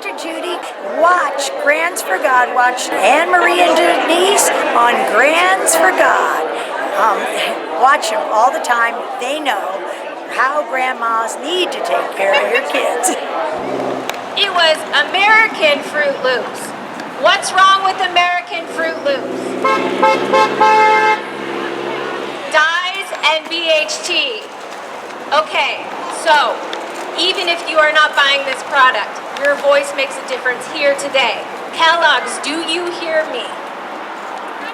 Dr. Judy. Watch Grands for God. Watch Anne Marie and Denise on Grands for God. Watch them all the time. They know how grandmas need to take care of your kids. It was American Fruit Loops. What's wrong with American Fruit Loops? Dyes and BHT. Okay, so even if you are not buying this product, your voice makes a difference here today. Kellogg's, do you hear me?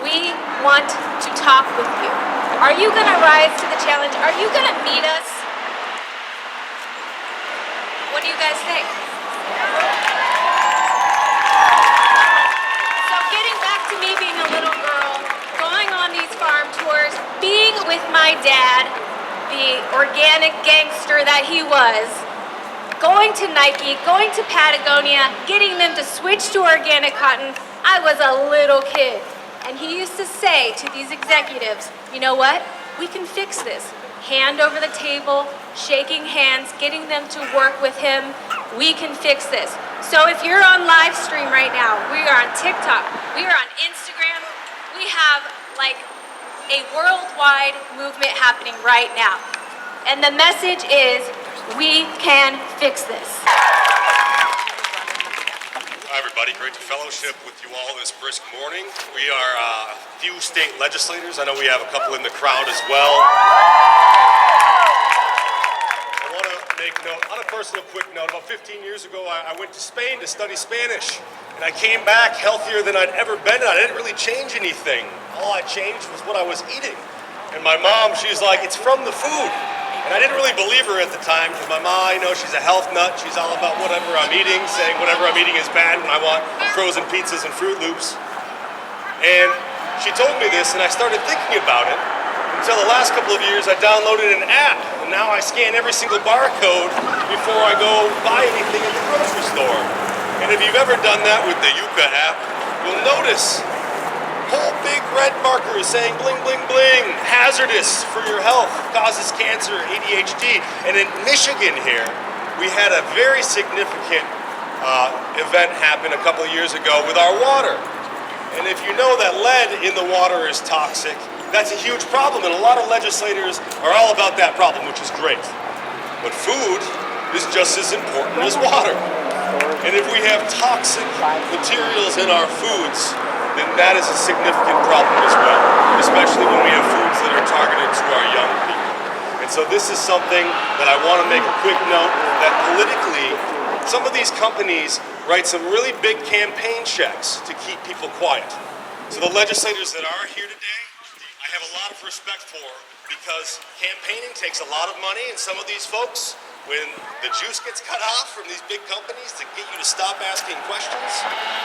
We want to talk with you. Are you going to rise to the challenge? Are you going to meet us? What do you guys think? So getting back to me being a little girl, going on these farm tours, being with my dad, the organic gangster that he was, going to Nike, going to Patagonia, getting them to switch to organic cotton. I was a little kid. And he used to say to these executives, you know what? We can fix this. Hand over the table, shaking hands, getting them to work with him. We can fix this. So if you're on live stream right now, we are on TikTok, we are on Instagram, we have like a worldwide movement happening right now. And the message is, we can fix this. Hi everybody, great to fellowship with you all this brisk morning. We are a few state legislators. I know we have a couple in the crowd as well. I want to make note, on a personal quick note, about 15 years ago I went to Spain to study Spanish. And I came back healthier than I'd ever been. I didn't really change anything. All I changed was what I was eating. And my mom, she was like, it's from the food. And I didn't really believe her at the time, because my mom, you know, she's a health nut. She's all about whatever I'm eating, saying whatever I'm eating is bad when I want frozen pizzas and Fruit Loops. And she told me this, and I started thinking about it. Until the last couple of years, I downloaded an app, and now I scan every single barcode before I go buy anything at the grocery store. And if you've ever done that with the Yuka app, you'll notice whole big red marker is saying bling, bling, bling, hazardous for your health, causes cancer, ADHD. And in Michigan here, we had a very significant event happen a couple of years ago with our water. And if you know that lead in the water is toxic, that's a huge problem. And a lot of legislators are all about that problem, which is great. But food is just as important as water. And if we have toxic materials in our foods, then that is a significant problem as well, especially when we have foods that are targeted to our young people. And so this is something that I want to make a quick note that politically, some of these companies write some really big campaign checks to keep people quiet. So the legislators that are here today, I have a lot of respect for, because campaigning takes a lot of money, and some of these folks, when the juice gets cut off from these big companies to get you to stop asking questions,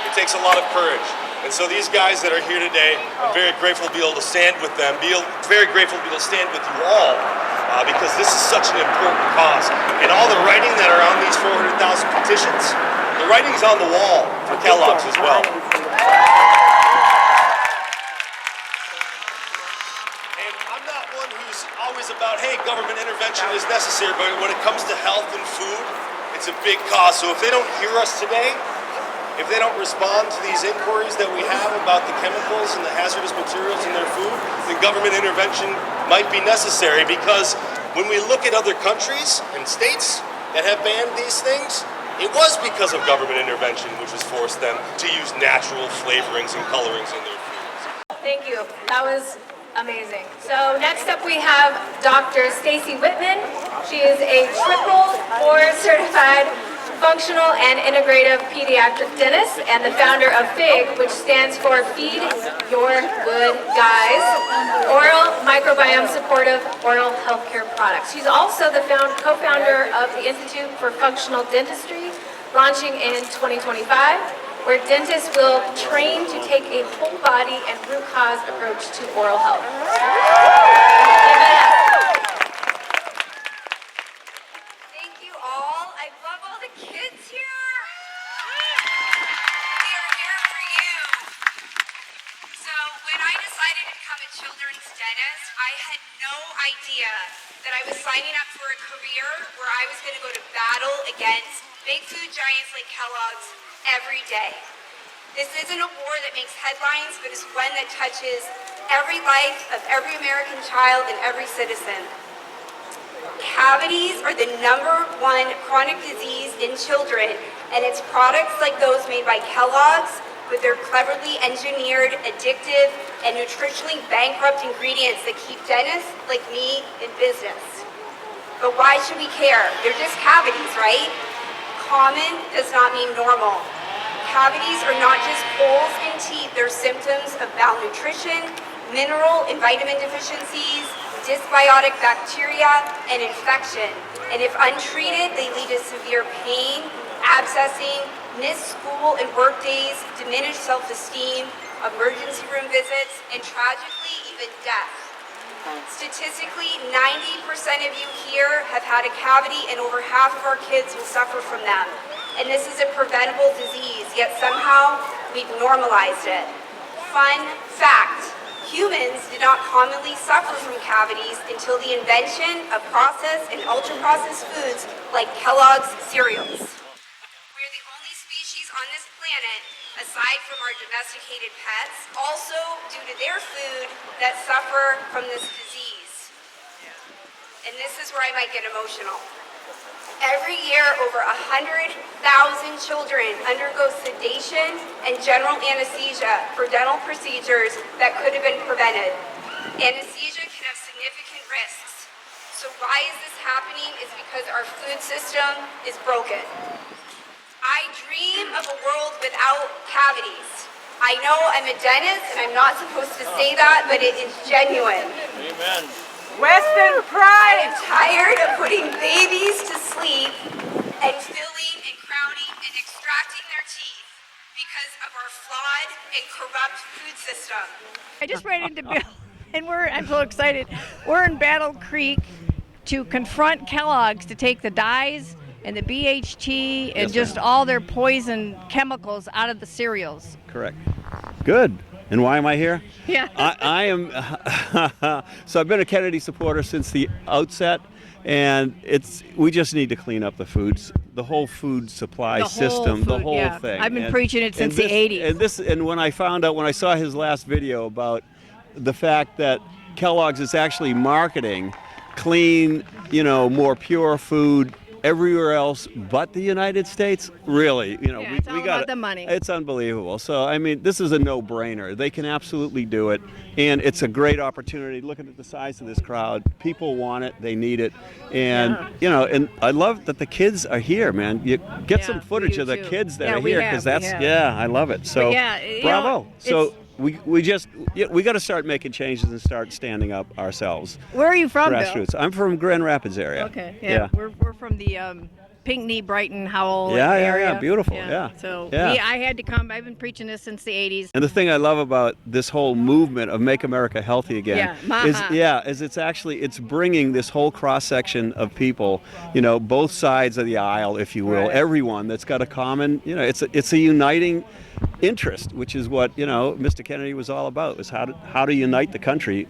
it takes a lot of courage. And so these guys that are here today, I'm very grateful to be able to stand with them, very grateful to be able to stand with you all, because this is such an important cause. And all the writing that are on these 400,000 petitions, the writing's on the wall for Kellogg's as well. Always about, hey, government intervention is necessary, but when it comes to health and food, it's a big cause. So if they don't hear us today, if they don't respond to these inquiries that we have about the chemicals and the hazardous materials in their food, then government intervention might be necessary, because when we look at other countries and states that have banned these things, it was because of government intervention, which has forced them to use natural flavorings and colorings in their foods. Thank you. That was amazing. So next up we have Dr. Stacy Whitman. She is a triple board certified functional and integrative pediatric dentist and the founder of FIG, which stands for Feed Your Good Guys, oral microbiome supportive oral healthcare products. She's also the co-founder of the Institute for Functional Dentistry, launching in 2025. Where dentists will train to take a whole body and root cause approach to oral health. Thank you all. I love all the kids here. We are here for you. So when I decided to become a children's dentist, I had no idea that I was signing up for a career where I was going to go to battle against big food giants like Kellogg's every day. This isn't a war that makes headlines, but is one that touches every life of every American child and every citizen. Cavities are the #1 chronic disease in children, and it's products like those made by Kellogg's with their cleverly engineered, addictive, and nutritionally bankrupt ingredients that keep dentists like me in business. But why should we care? They're just cavities, right? Common does not mean normal. Cavities are not just holes in teeth, they're symptoms of malnutrition, mineral and vitamin deficiencies, dysbiotic bacteria, and infection. And if untreated, they lead to severe pain, abscessing, missed school and work days, diminished self-esteem, emergency room visits, and tragically, even death. Statistically, 90% of you here have had a cavity, and over half of our kids will suffer from them. And this is a preventable disease, yet somehow we've normalized it. Fun fact, humans did not commonly suffer from cavities until the invention of processed and ultra-processed foods like Kellogg's cereals. We're the only species on this planet, aside from our domesticated pets, also due to their food, that suffer from this disease. And this is where I might get emotional. Every year, over 100,000 children undergo sedation and general anesthesia for dental procedures that could have been prevented. Anesthesia can have significant risks. So why is this happening? Is because our food system is broken. I dream of a world without cavities. I know I'm a dentist and I'm not supposed to say that, but it is genuine. Amen. I Western pride! am tired of putting babies to sleep and filling and crowning and extracting their teeth because of our flawed and corrupt food system. I just ran into Bill, and I'm so excited. We're in Battle Creek to confront Kellogg's to take the dyes and the BHT and just all their poison chemicals out of the cereals. Correct. Good. And why am I here? Yeah. I am, so I've been a Kennedy supporter since the outset, and we just need to clean up the whole food supply system, the whole thing. I've been preaching it since the 80s. And when I saw his last video about the fact that Kellogg's is actually marketing clean, more pure food everywhere else but the United States, really, it's all about the money. It's unbelievable. So, I mean, this is a no-brainer. They can absolutely do it, and it's a great opportunity. Looking at the size of this crowd, people want it, they need it, and and I love that the kids are here, man. You get some footage of the kids that are here, because I love it. So, bravo. So. We got to start making changes and start standing up ourselves. Where are you from, Grassroots. Bill? I'm from Grand Rapids area. Okay, yeah. We're from the Pinckney, Brighton, Howell area. Yeah, beautiful, yeah. So yeah. I had to come. I've been preaching this since the 80s. And the thing I love about this whole movement of Make America Healthy Again is it's bringing this whole cross-section of people, both sides of the aisle, if you will, everyone that's got a common, it's a uniting interest, which is what Mr. Kennedy was all about, was how to unite the country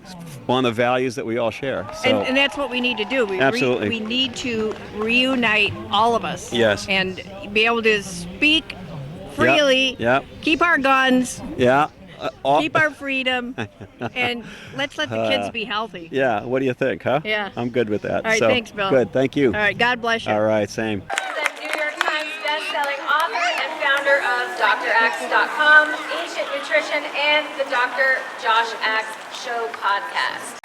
on the values that we all share. So, and that's what we need to do. Absolutely. We need to reunite all of us. Yes. And be able to speak freely. Yep. Keep our guns. Yeah. Keep our freedom, and let's let the kids be healthy. Yeah. What do you think, huh? Yeah. I'm good with that. All right. Thanks, Bill. Good. Thank you. All right. God bless you. All right. Same. New York Times best-selling author and founder of DrAxe.com, Ancient Nutrition, and the Dr. Josh Axe Show podcast.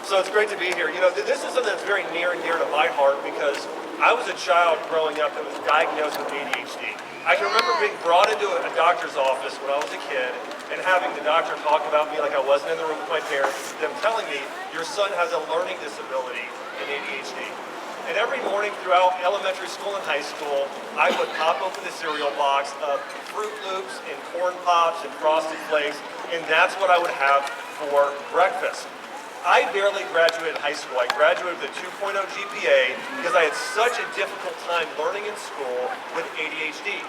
So it's great to be here. This is something that's very near and dear to my heart because I was a child growing up that was diagnosed with ADHD. I can remember being brought into a doctor's office when I was a kid and having the doctor talk about me like I wasn't in the room with my parents, them telling me, your son has a learning disability in ADHD. And every morning throughout elementary school and high school, I would pop open the cereal box of Fruit Loops and Corn Pops and Frosted Flakes, and that's what I would have for breakfast. I barely graduated high school. I graduated with a 2.0 GPA because I had such a difficult time learning in school with ADHD.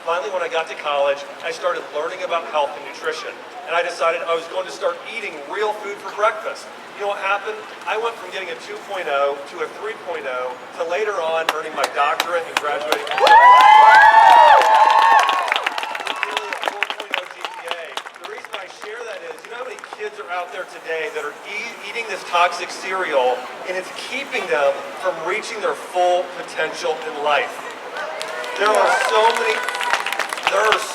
finally when I got to college, I started learning about health and nutrition. And I decided I was going to start eating real food for breakfast. You know what happened? I went from getting a 2.0 to a 3.0 to later on earning my doctorate and graduating from nearly a 4.0 GPA. The reason I share that is, you know how many kids are out there today that are eating this toxic cereal, and it's keeping them from reaching their full potential in life. There are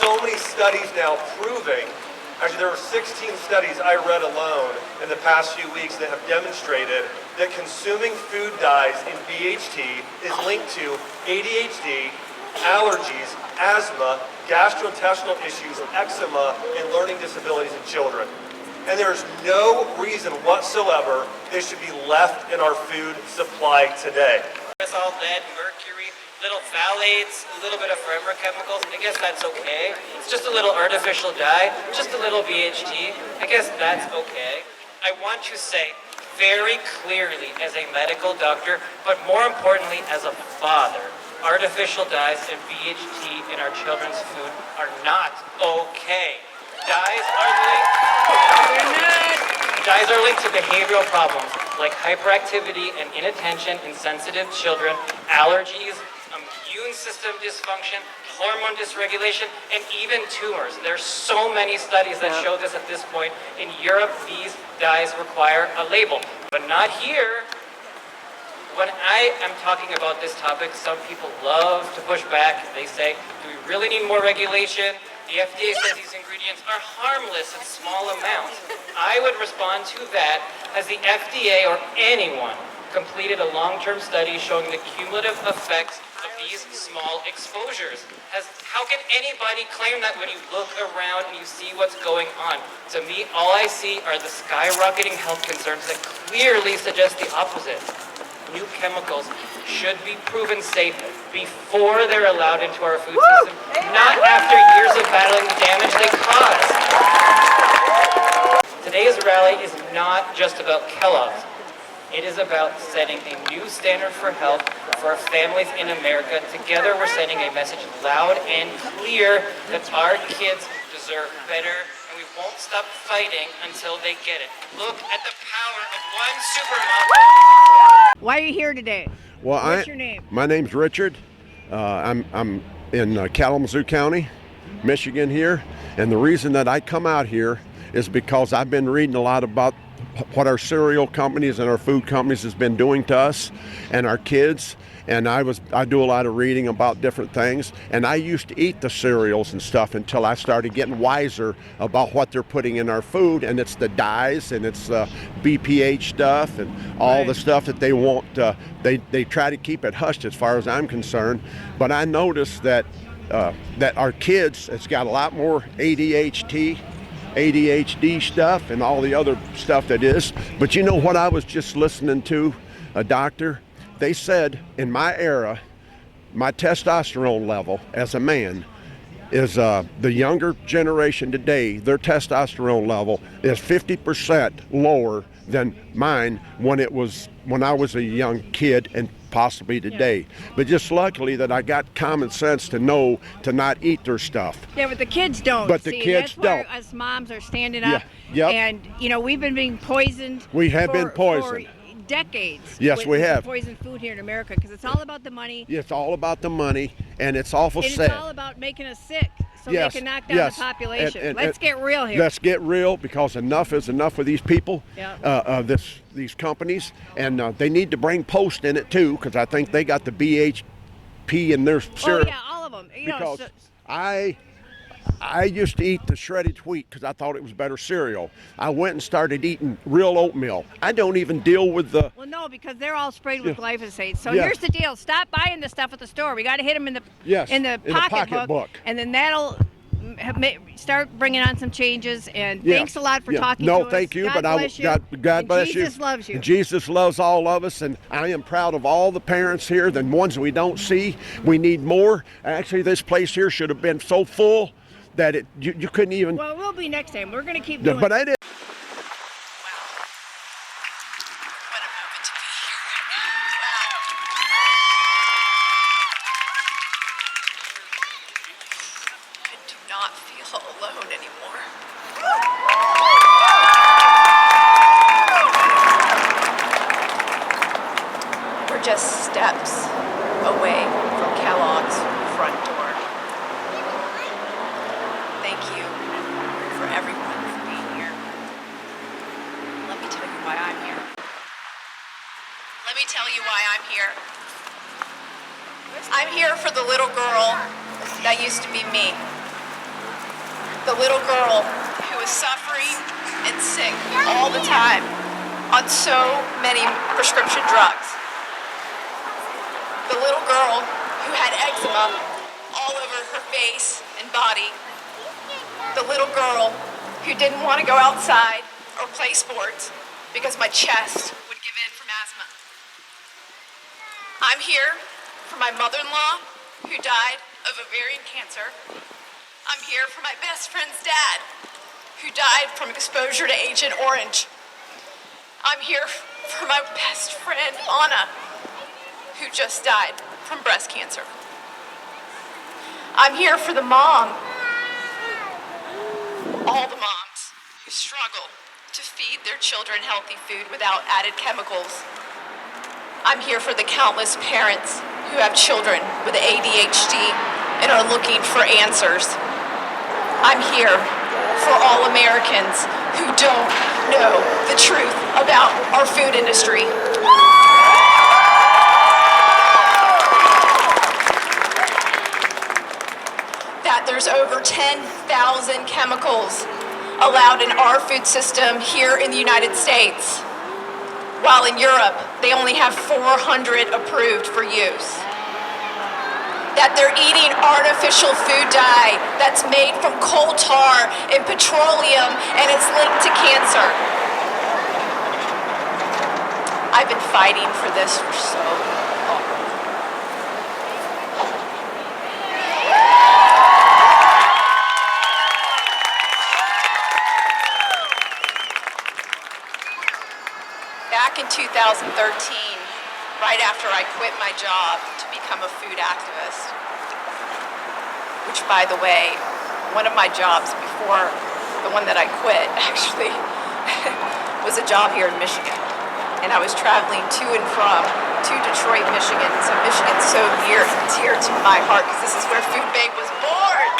so many studies now proving. Actually, there were 16 studies I read alone in the past few weeks that have demonstrated that consuming food dyes in BHT is linked to ADHD, allergies, asthma, gastrointestinal issues, eczema, and learning disabilities in children. And there's no reason whatsoever they should be left in our food supply today. It's all lead, mercury, little phthalates, a little bit of forever chemicals. I guess that's okay. It's just a little artificial dye, just a little BHT. I guess that's okay. I want to say very clearly as a medical doctor, but more importantly as a father, artificial dyes and BHT in our children's food are not okay. Dyes are linked to behavioral problems like hyperactivity and inattention in sensitive children, allergies, immune system dysfunction, hormone dysregulation, and even tumors. There's so many studies that show this at this point. In Europe, these dyes require a label, but not here. When I am talking about this topic, some people love to push back. They say, do we really need more regulation? The FDA says these ingredients are harmless in small amounts. I would respond to that as the FDA or anyone completed a long-term study showing the cumulative effects of these small exposures. How can anybody claim that when you look around and you see what's going on? To me, all I see are the skyrocketing health concerns that clearly suggest the opposite. New chemicals should be proven safe before they're allowed into our food system, not after years of battling the damage they cause. Today's rally is not just about Kellogg's. It is about setting a new standard for health for our families in America. Together, we're sending a message loud and clear that our kids deserve better, and we won't stop fighting until they get it. Look at the power of one supermom. Why are you here today? Well, What's your name? My name's Richard. I'm in Kalamazoo County, Michigan here, and the reason that I come out here is because I've been reading a lot about what our cereal companies and our food companies has been doing to us and our kids. And I do a lot of reading about different things, and I used to eat the cereals and stuff until I started getting wiser about what they're putting in our food, and it's the dyes and it's BPH stuff and all the stuff that they want. They try to keep it hushed as far as I'm concerned, but I noticed that our kids, it's got a lot more ADHD stuff and all the other stuff that is. But you know what, I was just listening to a doctor. They said in my era, my testosterone level as a man is the younger generation today, their testosterone level is 50% lower than mine when I was a young kid and possibly today. But just luckily that I got common sense to know to not eat their stuff. Yeah, but the kids don't. But the kids that's don't. Why us moms are standing up. Yep. And we've been being poisoned. We have been poisoned. For decades. Yes, we have. Poisoned food here in America because it's all about the money. It's all about the money, and it's awful and sad. It's all about making us sick so Yes, they can knock down yes. the population. And Let's get real here. Let's get real, because enough is enough with these people, Yep. these companies, and they need to bring Post in it too, because I think they got the BHP in their syrup. Oh yeah, all of them. Because I used to eat the shredded wheat because I thought it was better cereal. I went and started eating real oatmeal. I don't even deal with the... Well, no, because they're all sprayed with glyphosate. So Yeah. here's the deal. Stop buying the stuff at the store. We got to hit them in the pocketbook. And then that'll start bringing on some changes. And thanks a lot for talking to us. No, thank you. God but bless you. God bless you. Jesus loves you. And Jesus loves all of us, and I am proud of all the parents here. The ones we don't see, we need more. Actually, this place here should have been so full that you couldn't even. Well, we'll be next time. We're going to keep doing But I did. just steps away from Kellogg's front door. Thank you for everyone for being here. Let me tell you why I'm here. Let me tell you why I'm here. I'm here for the little girl that used to be me. The little girl who was suffering and sick all the time on so many prescription drugs. The little girl who had eczema all over her face and body. The little girl who didn't want to go outside or play sports because my chest would give in from asthma. I'm here for my mother-in-law who died of ovarian cancer. I'm here for my best friend's dad who died from exposure to Agent Orange. I'm here for my best friend Anna who just died from breast cancer. I'm here for the mom, all the moms who struggle to feed their children healthy food without added chemicals. I'm here for the countless parents who have children with ADHD and are looking for answers. I'm here for all Americans who don't know the truth about our food industry. That there's over 10,000 chemicals allowed in our food system here in the United States, while in Europe, they only have 400 approved for use. That they're eating artificial food dye that's made from coal tar and petroleum, and it's linked to cancer. I've been fighting for this for so long. Back in 2013, right after I quit my job to become a food activist, which, by the way, one of my jobs before the one that I quit actually was a job here in Michigan. And I was traveling to and from to Detroit, Michigan. So Michigan's so near and dear to my heart because this is where FOODBABE was born.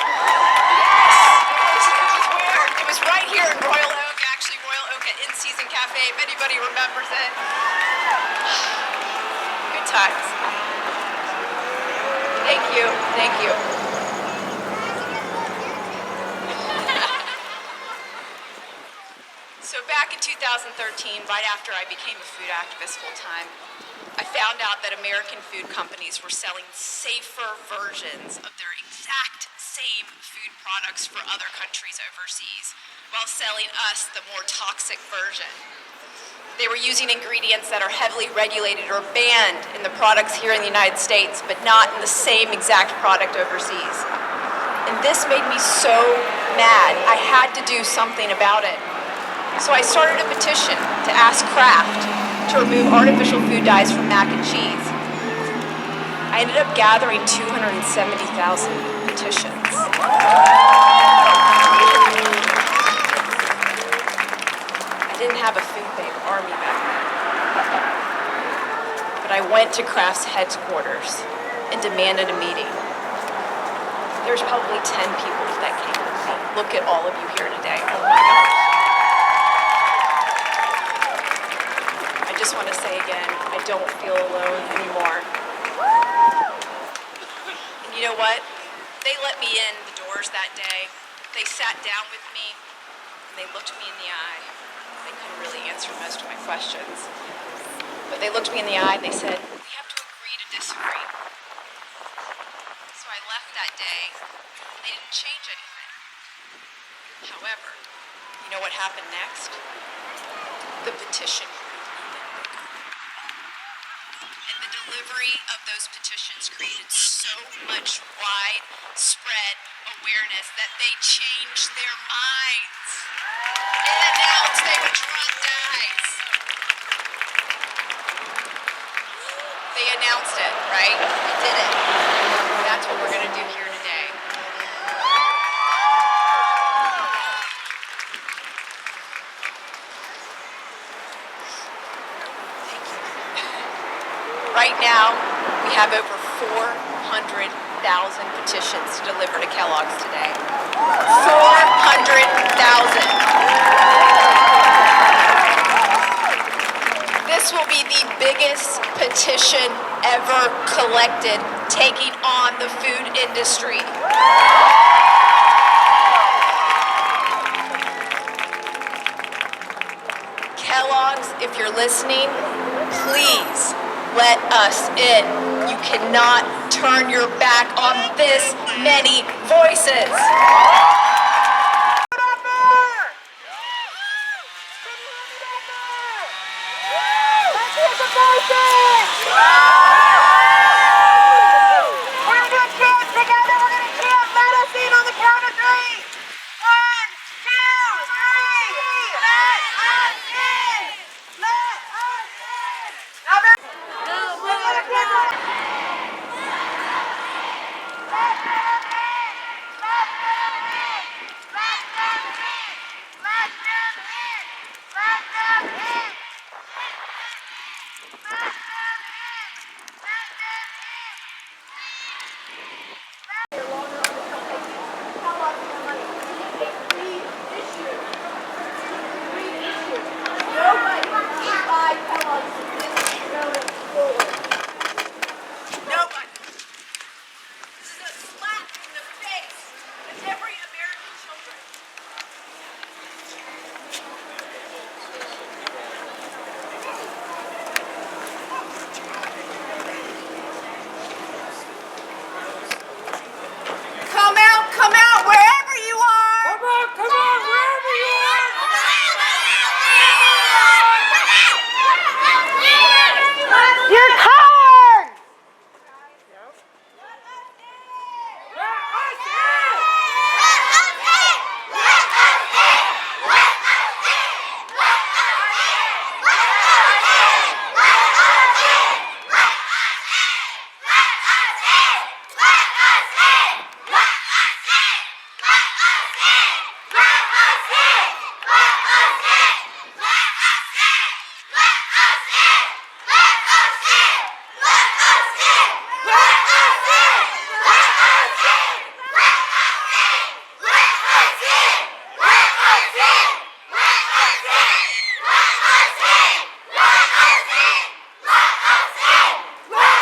Yes, this is where. It was right here in Royal Oak, actually Royal Oak at In Season Cafe, if anybody remembers it. Good times. Thank you, thank you. So back in 2013, right after I became a food activist full-time, I found out that American food companies were selling safer versions of their exact same food products for other countries overseas, while selling us the more toxic version. They were using ingredients that are heavily regulated or banned in the products here in the United States, but not in the same exact product overseas. And this made me so mad. I had to do something about it. So I started a petition to ask Kraft to remove artificial food dyes from mac and cheese. I ended up gathering 270,000 petitions. I didn't have a FOODBABE army back then. But I went to Kraft's headquarters and demanded a meeting. There's probably 10 people that came with me. Look at all of you here today. Oh my gosh. I just want to say again, I don't feel alone anymore. And you know what? They let me in the doors that day. They sat down with me and they looked me in the eye. They couldn't really answer most of my questions. But they looked me in the eye and they said, we have to agree to disagree. So I left that day. They didn't change anything. However, you know what happened next? The petition grew even bigger. And the delivery of those petitions created so much widespread awareness that they changed their minds and announced they would drop dyes. They announced it, right? They did it. That's what we're going to do here today. Thank you. Right now, we have over 400,000 petitions to deliver to Kellogg's today. 400,000. This will be the biggest petition ever collected, taking on the food industry. Kellogg's, if you're listening, please let us in. You cannot turn your back on this many voices.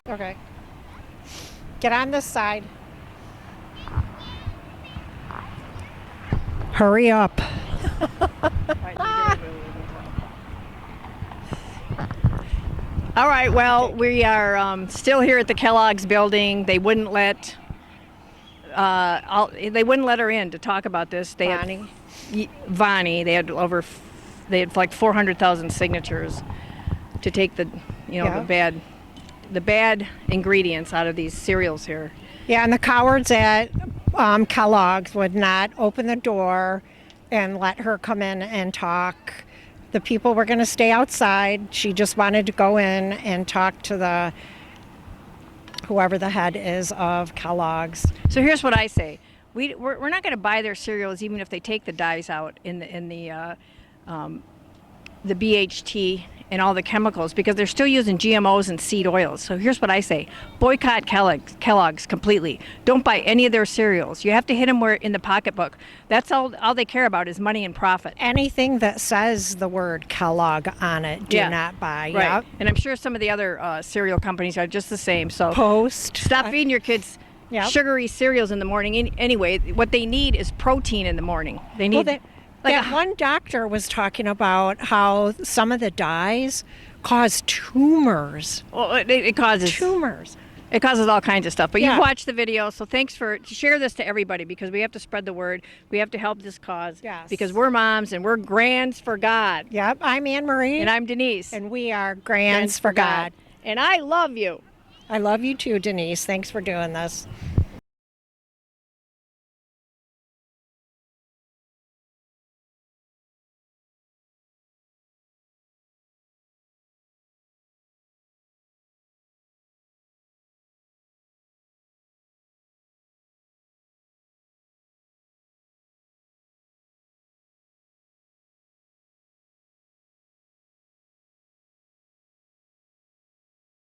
Okay. Get on this side. Hurry up. All right, well, we are still here at the Kellogg's building. They wouldn't let her in to talk about this. Vani. Vani. They had like 400,000 signatures to take the bad ingredients out of these cereals here. Yeah, and the cowards at Kellogg's would not open the door and let her come in and talk. The people were going to stay outside. She just wanted to go in and talk to whoever the head is of Kellogg's. So here's what I say: we're not going to buy their cereals even if they take the dyes out in the BHT and all the chemicals, because they're still using GMOs and seed oils. So here's what I say: boycott Kellogg's completely. Don't buy any of their cereals. You have to hit them where in the pocketbook. That's all they care about is money and profit. Anything that says the word Kellogg on it, do not buy. Right. Yep. And I'm sure some of the other cereal companies are just the same. So Post. Stop feeding your kids sugary cereals in the morning. Anyway, what they need is protein in the morning. They need... One doctor was talking about how some of the dyes cause tumors. Well, it causes tumors. It causes all kinds of stuff. But you've watched the video, so thanks for share this to everybody, because we have to spread the word. We have to help this cause. Yes. Because we're moms and we're Grands for God. Yep. I'm Anne Marie. And I'm Denise. And we are Grands for God. And I love you. I love you too, Denise. Thanks for doing this.